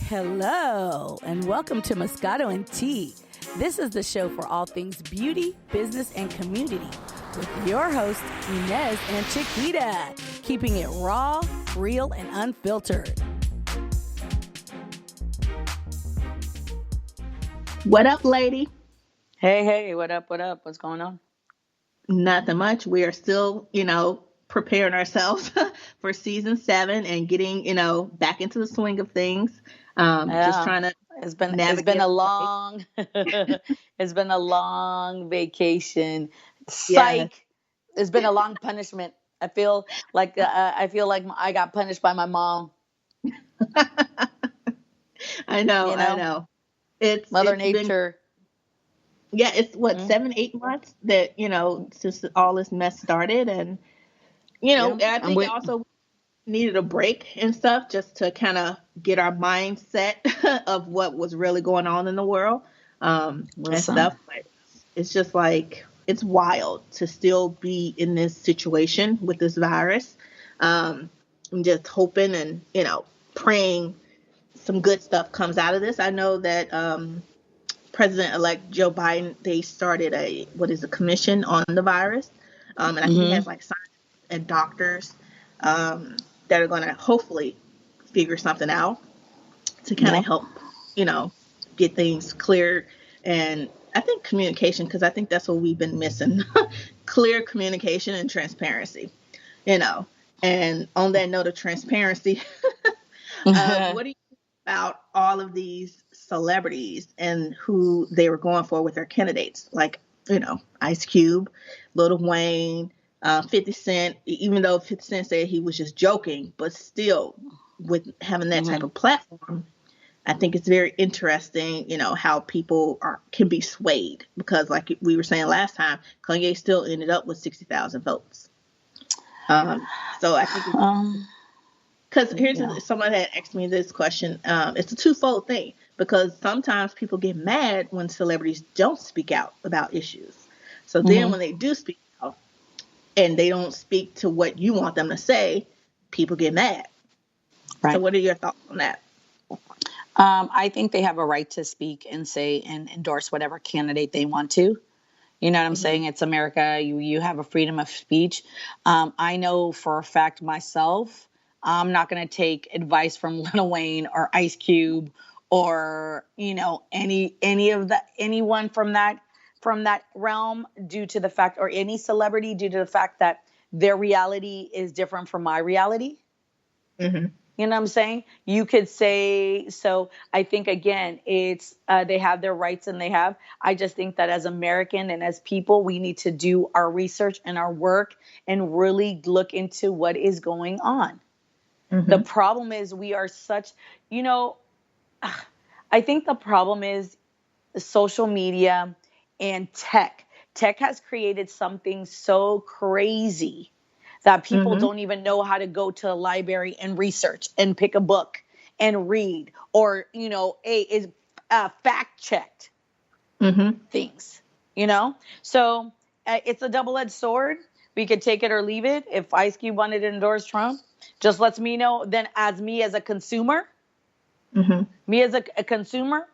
Hello, and welcome to Moscato and Tea. This is the show for all things beauty, business, and community with your hosts, Inez and Chiquita, keeping it raw, real, and unfiltered. What up, lady? Hey, what up? What's going on? Nothing much. We are still, preparing ourselves for season 7 and getting, back into the swing of things. Just Yeah, trying to it's been navigate. a long it's been a long vacation. Yeah, Psych. It's been a long punishment. I feel like I got punished by my mom. I know, You I know, know. It's Mother it's been Nature. yeah, it's what Mm, 7, 8 months that since all this mess started, and yeah, I I'm think with. also needed a break and stuff just to kind of get our mindset of what was really going on in the world, and Listen. stuff. But it's just like it's wild to still be in this situation with this virus. I'm just hoping and praying some good stuff comes out of this. I know that President-elect Joe Biden, they started a commission on the virus, and I think he Hmm. has like scientists and doctors that are going to hopefully figure something out to kind of Yeah. help, you know, get things cleared. And I think communication, because I think that's what we've been missing: clear communication and transparency. You know, and on that note of transparency, what do you think about all of these celebrities and who they were going for with their candidates? Like, Ice Cube, Lil Wayne, 50 Cent, even though 50 Cent said he was just joking, but still, with having that type Hmm. of platform, I think it's very interesting, how people can be swayed because, like we were saying last time, Kanye still ended up with 60,000 votes. Um, so I think it's Um. because Yeah. someone had asked me this question. It's a twofold thing because sometimes people get mad when celebrities don't speak out about issues. So then Hmm. when they do speak out and they don't speak to what you want them to say, people get mad. So Right. what are your thoughts on that? I think they have a right to speak and say and endorse whatever candidate they want to. You know what I'm Hmm. saying? It's America. You have a freedom of speech. I know for a fact myself, I'm not going to take advice from Lil Wayne or Ice Cube or anyone from that realm due to the fact, or any celebrity due to the fact that their reality is different from my reality. Hmm. You know what I'm saying? You could say so. I think again, it's they have their rights and they have. I just think that as American and as people, we need to do our research and our work and really look into what is going on. The Hmm. problem is we are such, you know, I think the problem is social media and tech. Tech has created something so crazy that people Hmm. don't even know how to go to a library and research and pick a book and read, or is fact checked Hmm. things. So it's a double-edged sword. We could take it or leave it. If Ice Cube wanted to endorse Trump, just lets me know. Then as me as a consumer, Hmm. me as a consumer,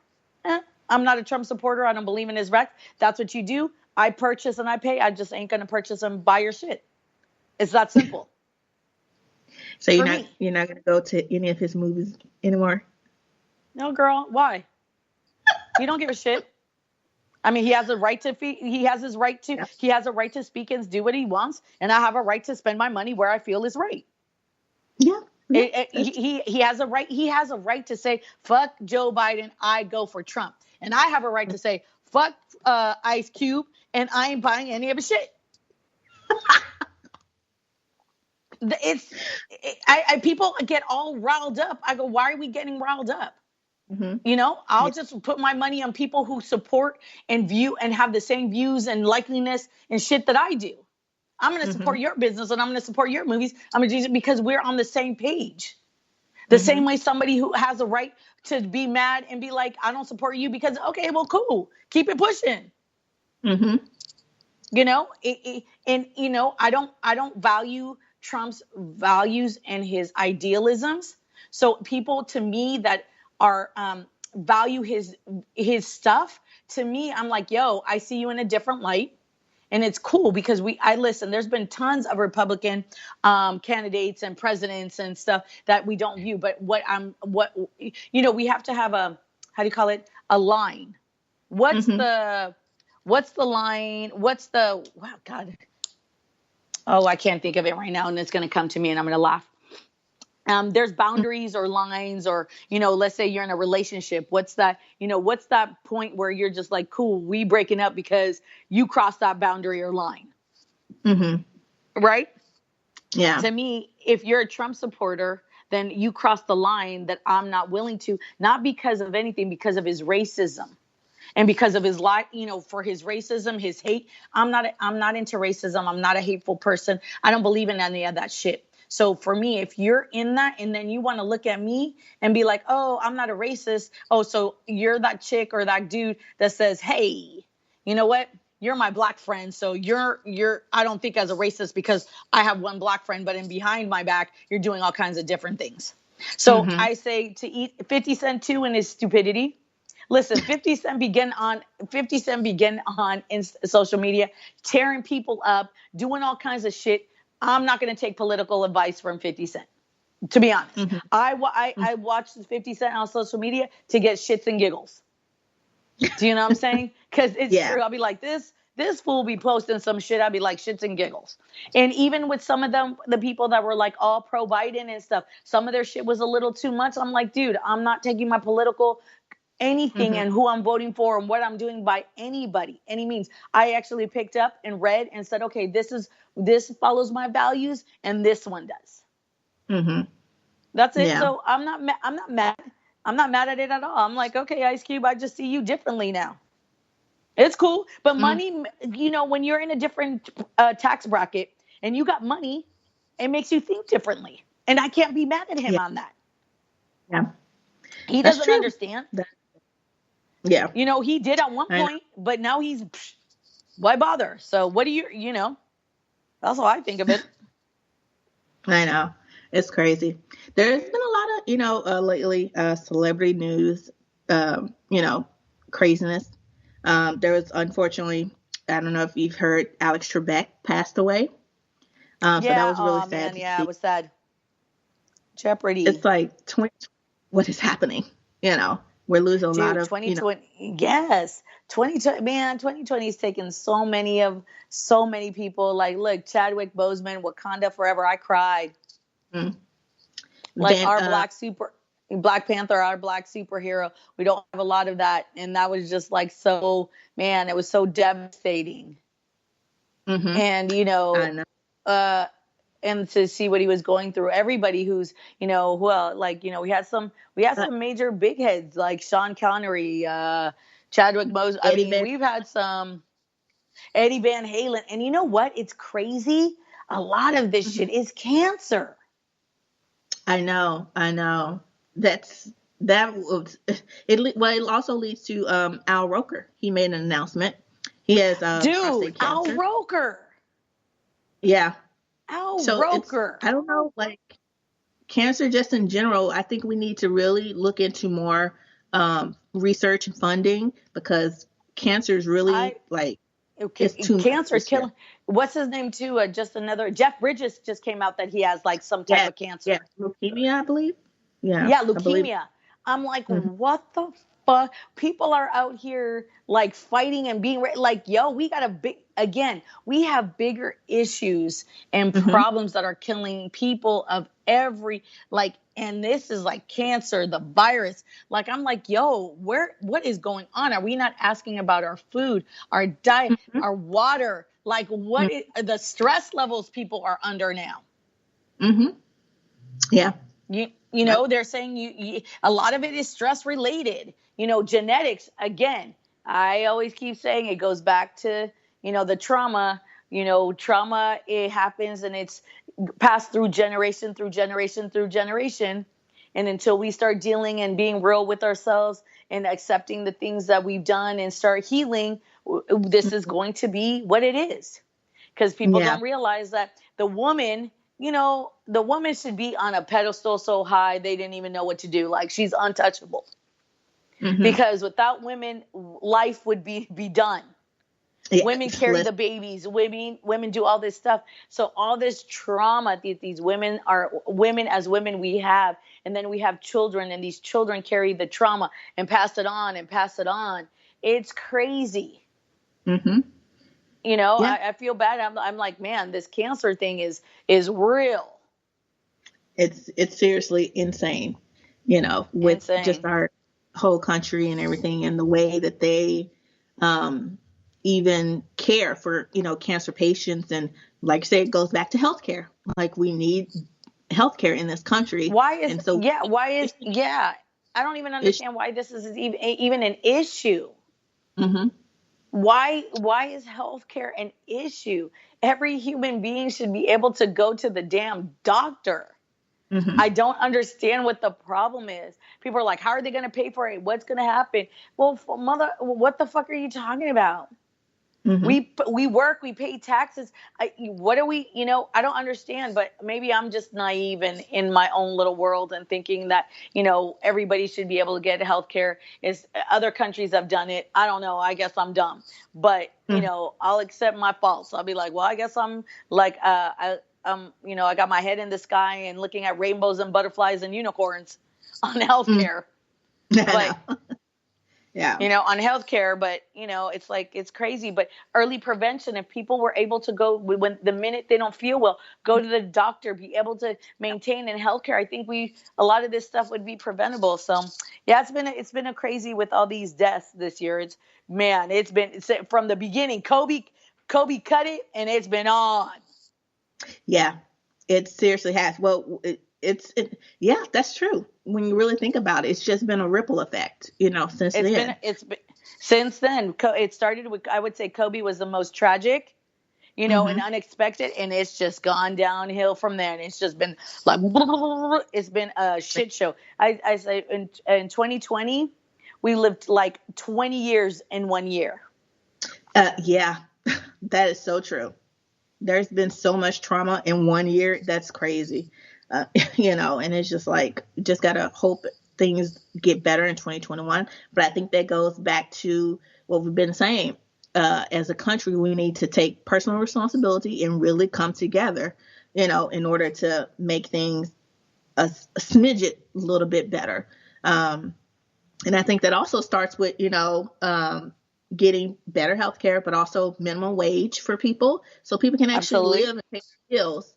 I'm not a Trump supporter. I don't believe in his rec. That's what you do. I purchase and I pay. I just ain't gonna purchase and buy your shit. It's that simple So you're for not me. you're not going to go to any of his movies anymore? No, girl, why? He don't give a shit. I mean, he has a right to he has his right to Yeah. he has a right to speak and do what he wants, and I have a right to spend my money where I feel is right. Yeah. Yeah. That's He has a right. He has a right to say fuck Joe Biden. I go for Trump, and I have a right to say fuck Ice Cube, and I ain't buying any of his shit. It's people get all riled up. I go, why are we getting riled up? hmm I'll Yeah. just put my money on people who support and view and have the same views and likeliness and shit that I do. I'm going to Hmm. support your business and I'm going to support your movies. I'm going to do it because we're on the same page. The Hmm. same way somebody who has a right to be mad and be like, I don't support you because, okay, well, cool. Keep it pushing. Hmm. And I don't value Trump's values and his idealisms. So people to me that value his stuff, to me, I'm like, yo, I see you in a different light. And it's cool because I listen, there's been tons of Republican candidates and presidents and stuff that we don't view. But we have to have how do you call it? A line. What's the line? Wow, God. Oh, I can't think of it right now. And it's going to come to me and I'm going to laugh. There's boundaries or lines, or, let's say you're in a relationship. What's that point where you're just like, cool, we breaking up because you crossed that boundary or line. Right? Yeah. To me, if you're a Trump supporter, then you crossed the line that I'm not willing to, not because of anything, because of his racism and because of his for his racism, his hate. I'm not into racism. I'm not a hateful person. I don't believe in any of that shit. So for me, if you're in that and then you want to look at me and be like, oh, I'm not a racist. Oh, so you're that chick or that dude that says, hey, you know what? You're my black friend. So I don't think as a racist because I have one black friend, but in behind my back, you're doing all kinds of different things. So I say to eat 50 Cent too in his stupidity. Listen, 50 Cent began on in social media, tearing people up, doing all kinds of shit. I'm not going to take political advice from 50 Cent, to be honest. I watched 50 Cent on social media to get shits and giggles. Do you know what I'm saying? Because it's true. I'll be like, this fool be posting some shit. I'll be like, shits and giggles. And even with some of them, the people that were like all pro Biden and stuff, some of their shit was a little too much. I'm like, dude, I'm not taking my political anything and who I'm voting for and what I'm doing by anybody, any means. I actually picked up and read and said, okay, this follows my values and this one does. That's it. Yeah. So I'm not mad. I'm not mad at it at all. I'm like, okay, Ice Cube, I just see you differently now. It's cool. But money, when you're in a different tax bracket and you got money, it makes you think differently. And I can't be mad at him on that. Yeah. He doesn't understand. Yeah. He did at one point, but now why bother? So what do you, that's how I think of it. I know. It's crazy. There's been a lot of, lately, celebrity news, craziness. There was, unfortunately, I don't know if you've heard, Alex Trebek passed away. So that was really sad. Man, yeah, it was sad. Jeopardy. It's like, what is happening? We're losing a lot of 2020. Yes, 2020. Man, 2020 has taken so many people. Like, look, Chadwick Boseman, Wakanda Forever. I cried. Like our Black Panther, our black superhero. We don't have a lot of that, and that was just like it was so devastating. And I know. And to see what he was going through, everybody who's, we had some major big heads like Sean Connery, Chadwick Boseman. I mean, we've had some Eddie Van Halen. And you know what? It's crazy. A lot of this shit is cancer. I know. It also leads to Al Roker. He made an announcement. He has prostate cancer. Al Roker. Yeah. Roker. I don't know, like cancer just in general. I think we need to really look into more research and funding because cancer is really cancer is killing. What's his name too? Just another Jeff Bridges just came out that he has like some type of cancer. Yeah, leukemia, I believe. Yeah, leukemia. I'm like, what the fuck? People are out here like fighting and being like, yo, we have bigger issues and problems that are killing people of every and this is like cancer, the virus. Like, I'm like, yo, what is going on? Are we not asking about our food, our diet, our water? Like, what is the stress levels people are under now? Yeah. They're saying a lot of it is stress related. Genetics, again, I always keep saying it goes back to, the trauma. Trauma, it happens and it's passed through generation through generation through generation. And until we start dealing and being real with ourselves and accepting the things that we've done and start healing, this is going to be what it is. Because people don't realize that the woman, the woman should be on a pedestal so high they didn't even know what to do. Like, she's untouchable. Because without women, life would be done. Yeah, Women carry the babies. Women do all this stuff. So all this trauma that these women as women we have, and then we have children, and these children carry the trauma and pass it on and pass it on. It's crazy. Yeah. I feel bad. I'm like, man, this cancer thing is real. It's seriously insane, with Insane. just our whole country and everything, and the way that they even care for, cancer patients. And like I said, it goes back to healthcare. Like, we need healthcare in this country. Why is I don't even understand why this is even an issue. Why is healthcare an issue? Every human being should be able to go to the damn doctor. I don't understand what the problem is. People are like, how are they going to pay for it? What's going to happen? Well, what the fuck are you talking about? We work, we pay taxes. What are we, I don't understand, but maybe I'm just naive in my own little world and thinking that, everybody should be able to get healthcare. Other countries have done it. I don't know. I guess I'm dumb, but I'll accept my faults. I'll be like, well, I guess I'm like, I got my head in the sky and looking at rainbows and butterflies and unicorns on healthcare. But yeah, on healthcare, but it's like, it's crazy. But early prevention, if people were able to go when the minute they don't feel well, go to the doctor, be able to maintain in healthcare, I think a lot of this stuff would be preventable. So yeah, it's been a crazy with all these deaths this year. It's from the beginning. Kobe cut it, and it's been on. Yeah, it seriously has. Well, yeah, that's true. When you really think about it, it's just been a ripple effect, since then. Since then. It started with, I would say Kobe was the most tragic, and unexpected, and it's just gone downhill from there. And it's just been like, it's been a shit show. I say in 2020, we lived like 20 years in 1 year. Yeah, that is so true. There's been so much trauma in 1 year. That's crazy. And it's just like, just got to hope things get better in 2021. But I think that goes back to what we've been saying. As a country, we need to take personal responsibility and really come together, in order to make things a smidget a little bit better. And I think that also starts with, getting better healthcare, but also minimum wage for people, so people can actually live and pay their bills,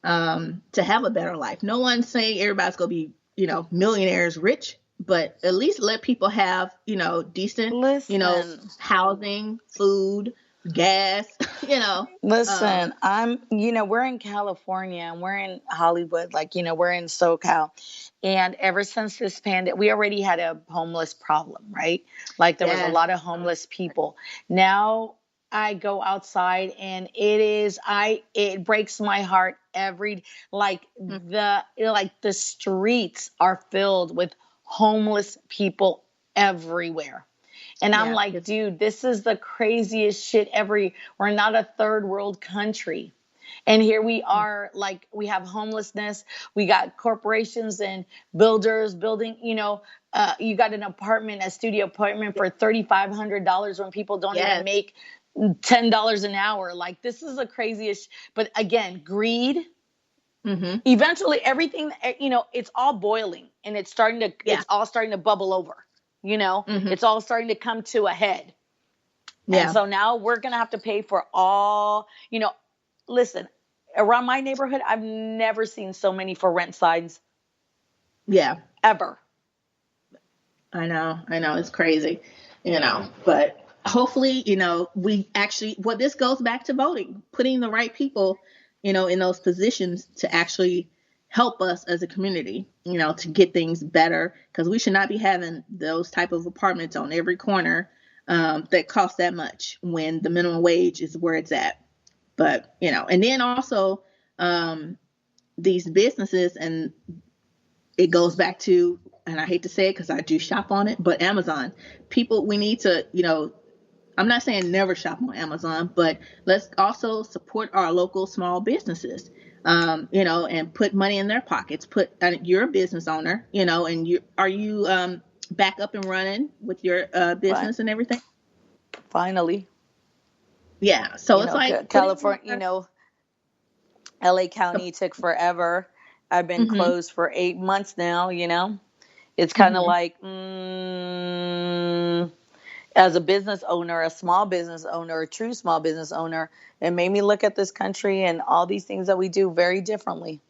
to have a better life. No one's saying everybody's going to be, millionaires rich, but at least let people have, decent, housing, food, gas, Listen, we're in California and we're in Hollywood, we're in SoCal. And ever since this pandemic, we already had a homeless problem, right? Like, there was a lot of homeless people. Now I go outside and it breaks my heart the streets are filled with homeless people everywhere. And I'm like, dude, this is the craziest shit ever. We're not a third world country. And here we are, we have homelessness. We got corporations and builders building, you got a studio apartment for $3,500 when people don't even make $10 an hour. Like, this is the craziest. But again, greed. Eventually everything, it's all boiling, and it's all starting to bubble over. It's all starting to come to a head. Yeah. And so now we're going to have to pay for all, listen, around my neighborhood, I've never seen so many for rent signs. Yeah. Ever. I know. It's crazy, but hopefully, this goes back to voting, putting the right people, in those positions to actually help us as a community, to get things better, because we should not be having those type of apartments on every corner that cost that much when the minimum wage is where it's at. But, and then also these businesses, and it goes back to, and I hate to say it because I do shop on it, but Amazon. People, we need to, I'm not saying never shop on Amazon, but let's also support our local small businesses. and put money in their pockets. You're a business owner, and are you back up and running with your But business and everything? finally, Yeah. So it's like putting California, LA County took forever. I've been Mhm. closed for 8 months now, It's kind of Mhm. like, as a business owner, a small business owner, a true small business owner, it made me look at this country and all these things that we do very differently.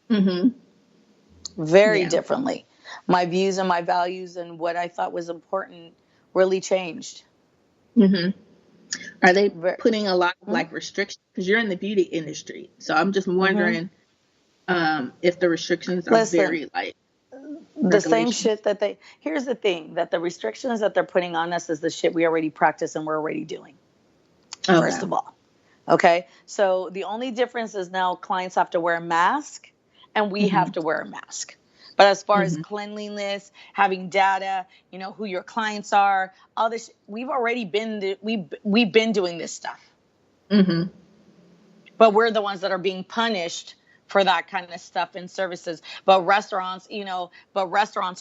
Mhm. Very Yeah. differently. My views and my values and what I thought was important really changed. Mhm. Are they Ver- putting a lot of mm, like restrictions? Because you're in the beauty industry, so I'm just mhm. wondering if the restrictions are Listen, very like the same regulations. shit here's the thing, that the restrictions that they're putting on us is the shit we already practice and we're already doing, Okay. first of all. Okay. So the only difference is now clients have to wear a mask and we have Mhm. to wear a mask. But as far as Mhm. cleanliness, having data, who your clients are, all this, we've already we've been doing this stuff. Mhm. But we're the ones that are being punished for that kind of stuff and services. But restaurants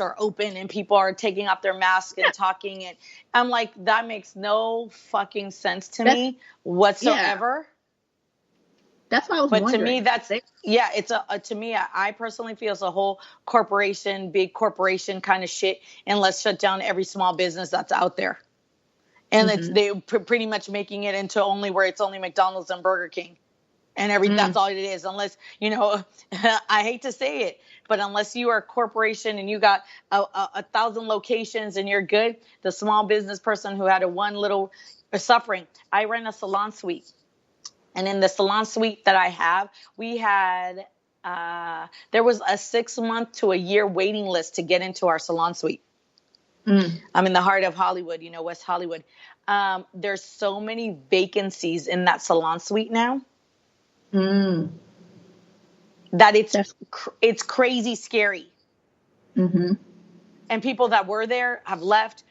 are open and people are taking off their masks and talking, and I'm like, that makes no fucking sense to That's me yeah. whatsoever. That's why I was But to me, wondering. that's, yeah, it's to me, I personally feel it's a whole big corporation kind of shit. And let's shut down every small business that's out there. And Mhm. they pretty much making it into only where it's only McDonald's and Burger King and that's Mm. all it is. Unless, I hate to say it, but unless you are a corporation and you got a thousand locations and you're good, the small business person who had a one little suffering. I ran a salon suite. And in the salon suite that I have, we had there was a 6 month to a year waiting list to get into our salon suite. Mm. I'm in the heart of Hollywood, West Hollywood. There's so many vacancies in that salon suite now Mm. that That's it's crazy scary. Mhm. And people that were there have left.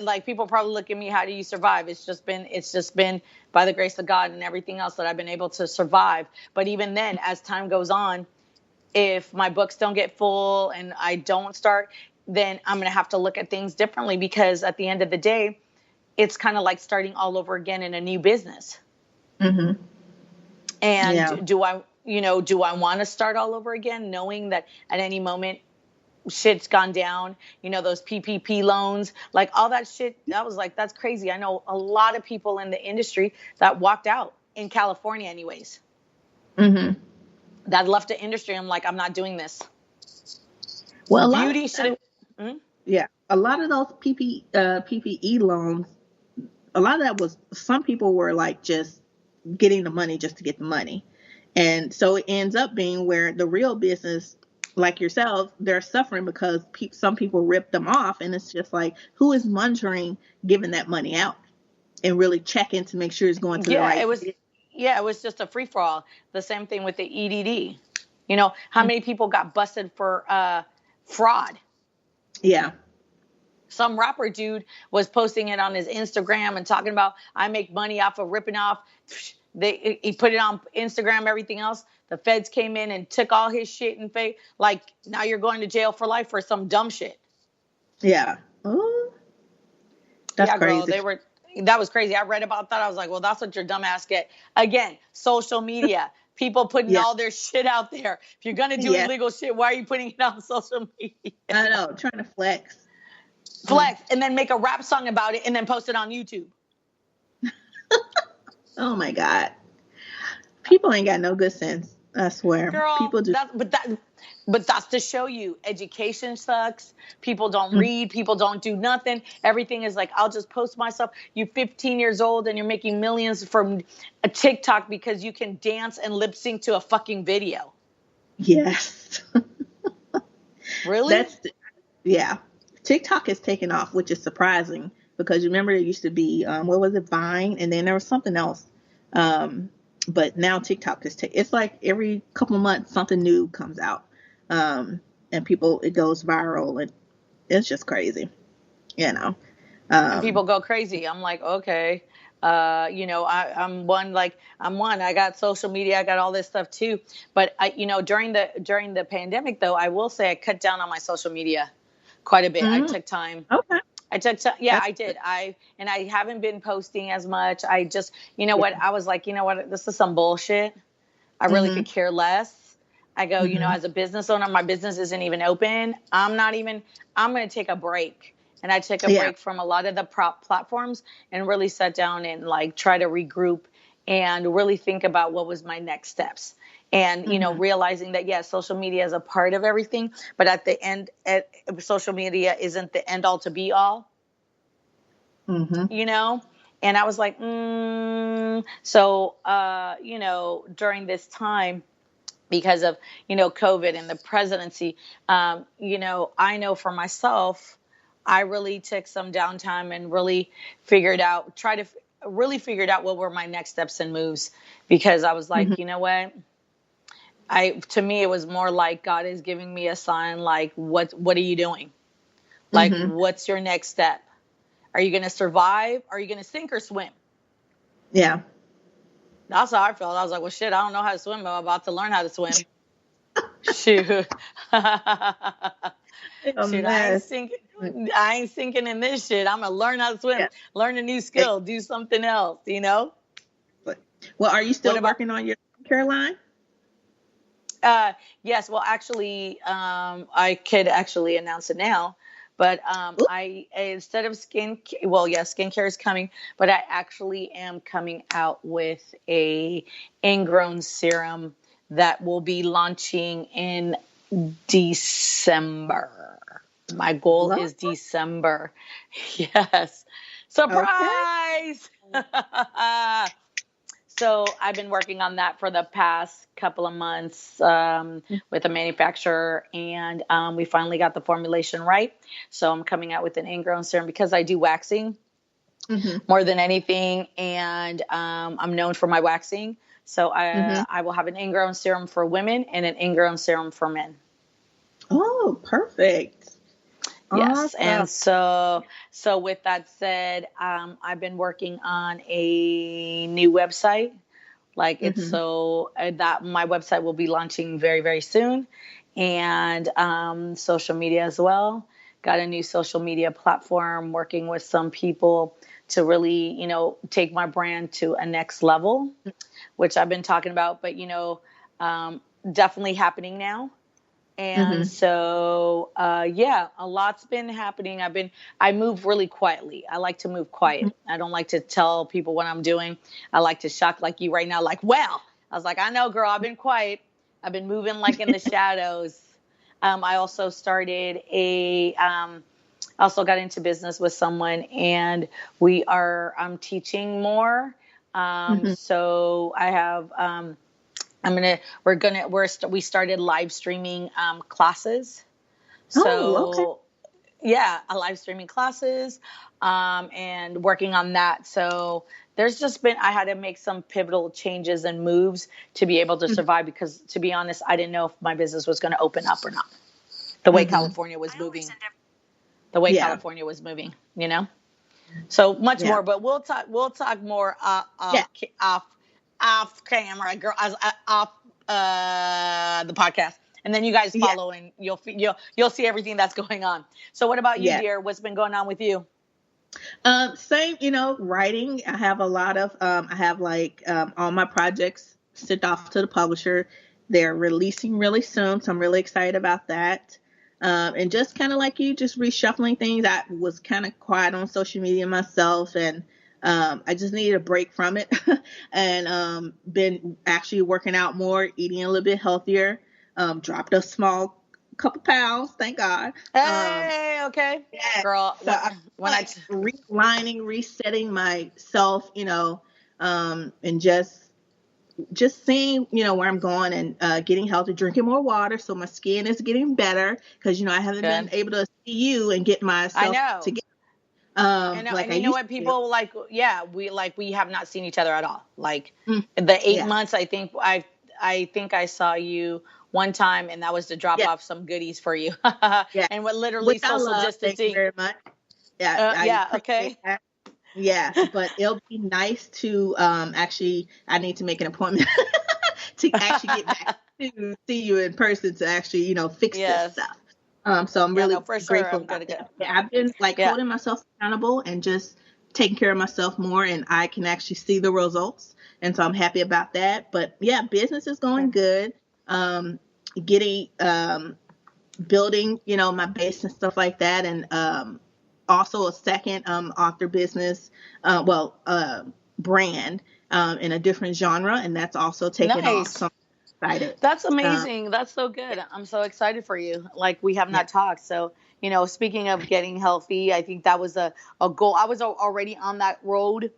Like, people probably look at me, how do you survive? It's just been by the grace of God and everything else that I've been able to survive. But even then, as time goes on, if my books don't get full and I don't start, then I'm going to have to look at things differently, because at the end of the day, it's kind of like starting all over again in a new business. Mhm. And Yeah. do I want to start all over again, knowing that at any moment shit's gone down, those PPP loans, like all that shit. That was like, that's crazy. I know a lot of people in the industry that walked out in California anyways, Mhm. that left the industry. I'm like, I'm not doing this. Well, a lot of Beauty should have. yeah, a lot of those PPE loans, a lot of that was some people were like just getting the money just to get the money. And so it ends up being where the real business, like yourself, they're suffering because some people rip them off. And it's just like, who is monitoring giving that money out and really checking to make sure it's going to the Yeah, right? it was just a free for all. The same thing with the EDD. How Mm. many people got busted for fraud? Yeah. Some rapper dude was posting it on his Instagram and talking about, I make money off of ripping off. He put it on Instagram, everything else. The feds came in and took all his shit and like, now you're going to jail for life for some dumb shit. Yeah. Oh, that's Yeah, girl, crazy. that was crazy. I read about that. I was like, well, that's what your dumb ass get. Again, social media, people putting Yeah. all their shit out there. If you're going to do Yeah. illegal shit, why are you putting it on social media? I know. Trying to flex. Mm. Flex, and then make a rap song about it and then post it on YouTube. Oh my God. People ain't got no good sense. I swear. Girl, People just. but that's to show you education sucks. People don't Mm. read, people don't do nothing. Everything is like, I'll just post myself. You're 15 years old and you're making millions from a TikTok because you can dance and lip sync to a fucking video. Yes. Really? That's yeah. TikTok has taken off, which is surprising because you remember there used to be what was it, Vine, and then there was something else. Um, but now TikTok is it's like every couple of months something new comes out, and people it goes viral, and it's just crazy, you know. And Um, people go crazy. I'm like, okay. I'm one. I got social media. I got all this stuff too. But during the pandemic, though, I will say I cut down on my social media quite a bit. I Mm, took time. okay. I took time. Yeah, That's I did. I haven't been posting as much. I just, yeah. what? I was like, this is some bullshit. I really Mm-hmm. could care less. I go, Mm-hmm. as a business owner, my business isn't even open. I'm going to take a break. And I took a Yeah. break from a lot of the platforms and really sat down and like try to regroup and really think about what was my next steps. And, Mm-hmm. realizing that, yes, social media is a part of everything, but at the end, social media isn't the end all to be all, Mm-hmm. you know? And I was like, so, during this time, because of COVID and the presidency, I know for myself, I really took some downtime and really really figured out what were my next steps and moves, because I was Mm-hmm. like, to me it was more like God is giving me a sign, like what are you doing, like Mm-hmm. what's your next step, are you going to survive, are you going to sink or swim? Yeah. That's how I felt. I was like, well, shit, I don't know how to swim, but I'm about to learn how to swim. Shoot. A Shoot, I ain't mess. sinking. I ain't sinking in this shit. I'm gonna learn how to swim, Yeah. learn a new skill, do something else. Exactly. Well, are you What still about? working on your Caroline? Yes. Well, actually, I could actually announce it now, but Ooh. I instead of well, yes, skincare is coming, but I actually am coming out with a ingrown serum that will be launching in December. My goal What? is December. Yes. Okay. Surprise. So I've been working on that for the past couple of months with a manufacturer, and we finally got the formulation right. So I'm coming out with an ingrown serum because I do waxing Mm-hmm. more than anything, and I'm known for my waxing. So Mm-hmm. I will have an ingrown serum for women and an ingrown serum for men. Oh, perfect. Yes. Awesome. And so with that said, I've been working on a new website. Like Mm-hmm. that my website will be launching very, very soon, and social media as well. Got a new social media platform, working with some people to really, take my brand to a next level, which I've been talking about, but definitely happening now. And Mm-hmm. so, yeah, a lot's been happening. I move really quietly. I like to move quiet. I don't like to tell people what I'm doing. I like to shock like you right now, like, well, I was like, I know, girl, I've been quiet. I've been moving like in the shadows. I also started also got into business with someone, and I'm teaching more. Mm-hmm. So I have, we started live streaming classes. Oh, okay. So yeah, a live streaming classes, and working on that. So I had to make some pivotal changes and moves to be able to survive, because to be honest, I didn't know if my business was going to open up or not. The way Mm-hmm. California was moving, the way Yeah. California was moving. So much Yeah. more, but we'll talk more Yeah. off camera, girl, off the podcast, and then you guys Yeah. follow, and you'll see everything that's going on. So, what about you, Yeah. dear? What's been going on with you? Same, writing. I have a lot of, I have like all my projects sent off to the publisher. They're releasing really soon, so I'm really excited about that. And just kind of like you, just reshuffling things. I was kind of quiet on social media myself, and I just needed a break from it. And been actually working out more, eating a little bit healthier. Dropped a small couple pounds, thank God. Hey, okay, Yeah. girl. So I When I like realigning, resetting myself, and just seeing, where I'm going, and getting healthy, drinking more water, so my skin is getting better, because I haven't been good, able to see you and get I myself know. together I know, like and I you know used what, to. people like, yeah, we have not seen each other at all. Like Mm, the eight yeah, months, I think I saw you one time, and that was to drop yeah, off some goodies for you, yeah. and what literally Which I social love. Thank you distancing. very much. Yeah, I Yeah, appreciate okay. that. Yes, but it'll be nice to actually. I need to make an appointment to actually get back to see you in person to actually, fix this Yes. stuff. So I'm Yeah, really no, for sure. grateful I'm gonna about get. that. Yeah, I've been like Yeah. holding myself accountable and just taking care of myself more, and I can actually see the results, and so I'm happy about that. But yeah, business is going good. Getting building, my base and stuff like that, and also a second author business, brand in a different genre, and that's also taken off. Nice. So I'm excited. That's amazing. That's so good. I'm so excited for you. Like we have Yeah. not talked. So, speaking of getting healthy, I think that was a goal. I was already on that road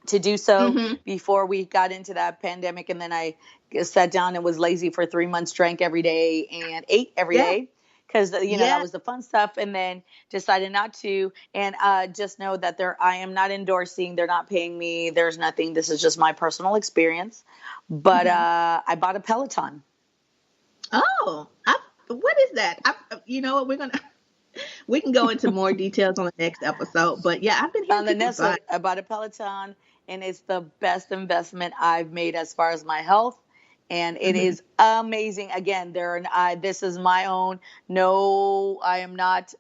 to do so Mm-hmm. before we got into that pandemic. And then I sat down and was lazy for 3 months, drank every day and ate every Yeah. day. Because, that Yeah. was the fun stuff. And then decided not to. And just know that I am not endorsing. They're not paying me. There's nothing. This is just my personal experience. But I bought a Peloton. Oh, what is that? You know what? We can go into more details on the next episode. But yeah, I've been hearing On the people next say, one, I bought a Peloton, and it's the best investment I've made as far as my health. And it is amazing. Again, this is my own. No, I am not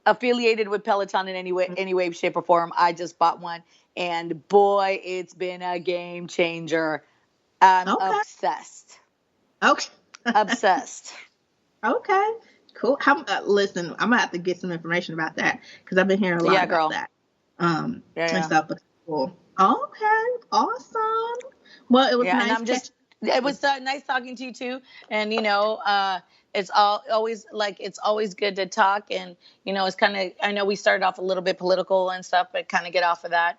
affiliated with Peloton in any way, shape, or form. I just bought one, and boy, it's been a game changer. I'm okay, obsessed. okay, Obsessed. okay, cool. Listen, I'm gonna have to get some information about that because I've been hearing a lot Yeah, about girl. that. Yeah. And stuff. But cool. Okay, awesome. Well, it was Yeah, and nice I'm just. catching. It was nice talking to you too, and it's always good to talk, and it's kind of. I know we started off a little bit political and stuff, but kind of get off of that.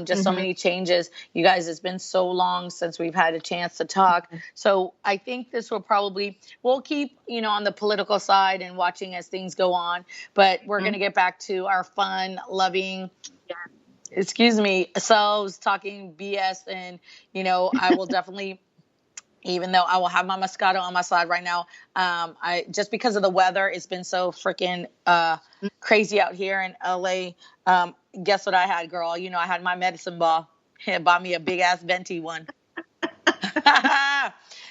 Just so many changes, you guys. It's been so long since we've had a chance to talk, so I think this we'll keep on the political side and watching as things go on, but we're gonna get back to our fun, loving. Excuse me, selves talking BS, and I will definitely. Even though I will have my Moscato on my side right now, I just because of the weather, it's been so freaking crazy out here in LA. Guess what I had, girl? I had my medicine ball. It bought me a big ass venti one.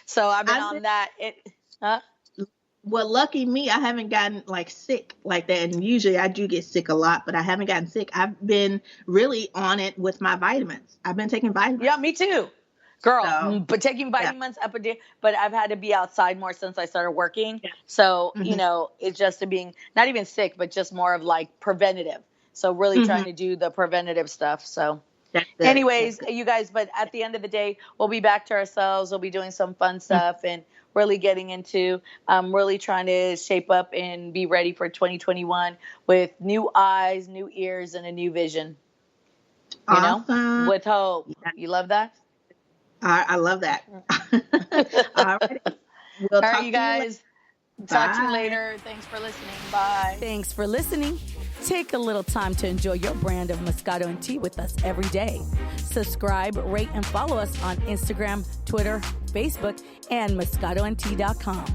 So I've been on that. Well, lucky me, I haven't gotten like sick like that. And usually I do get sick a lot, but I haven't gotten sick. I've been really on it with my vitamins. I've been taking vitamins. Yeah, me too. Girl, but taking yeah. vitamins up a day, but I've had to be outside more since I started working. Yeah. So, it's just being not even sick, but just more of like preventative. So really trying to do the preventative stuff. So anyways, you guys, but at the end of the day, we'll be back to ourselves. We'll be doing some fun stuff and really getting into really trying to shape up and be ready for 2021 with new eyes, new ears, and a new vision. Awesome. With hope. You love that? I love that. All right. All right, you guys. Talk to you later. Thanks for listening. Bye. Thanks for listening. Take a little time to enjoy your brand of Moscato and Tea with us every day. Subscribe, rate, and follow us on Instagram, Twitter, Facebook, and MoscatoandTea.com.